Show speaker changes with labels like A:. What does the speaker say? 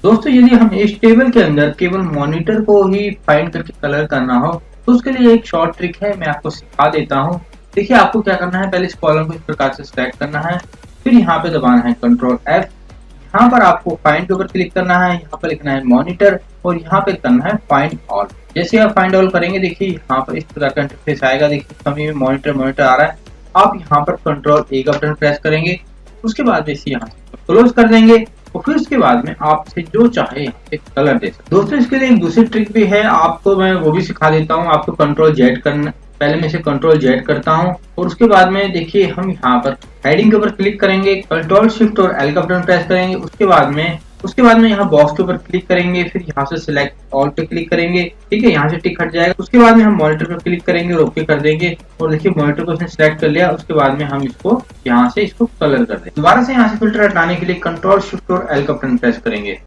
A: दोस्तों यदि हमें इस टेबल के अंदर केवल मॉनिटर को ही फाइंड करके कलर करना हो तो उसके लिए एक शॉर्ट ट्रिक है, मैं आपको सिखा देता हूँ। देखिए आपको क्या करना है, पहले इस कॉलम को इस प्रकार से सिलेक्ट करना है, फिर यहाँ पे दबाना है कंट्रोल F। यहाँ पर आपको फाइंड के ऊपर क्लिक करना है, यहाँ पर लिखना है मॉनिटर और यहाँ पे करना है फाइंड ऑल। जैसे आप फाइंड ऑल करेंगे देखिए यहाँ पर इस प्रकार का इंटरफेस आएगा। देखिए सभी में मॉनिटर मॉनिटर आ रहा है। आप यहाँ पर कंट्रोल A का बटन प्रेस करेंगे, उसके बाद इसे यहाँ से क्लोज कर देंगे और फिर उसके बाद में आपसे जो चाहे यहाँ पे कलर दे सकते। दोस्तों इसके लिए एक दूसरी ट्रिक भी है, आपको मैं वो भी सिखा देता हूँ। आपको कंट्रोल जेड करना, पहले मैं इसे कंट्रोल जेड करता हूँ और उसके बाद में देखिए हम यहाँ पर हेडिंग के ऊपर क्लिक करेंगे, कंट्रोल शिफ्ट और एल का बटन प्रेस करेंगे। उसके बाद में यहाँ बॉक्स के ऊपर क्लिक करेंगे, फिर यहाँ से सिलेक्ट ऑल पे क्लिक करेंगे। ठीक है, यहाँ से टिक हट जाएगा। उसके बाद में हम मॉनिटर पर क्लिक करेंगे और ओके कर देंगे और देखिए मॉनिटर को इसने सिलेक्ट कर लिया। उसके बाद में हम इसको यहाँ से इसको कलर कर देंगे। दोबारा से यहाँ से फिल्टर हटाने के लिए कंट्रोल शिफ्ट और एल का बटन प्रेस करेंगे।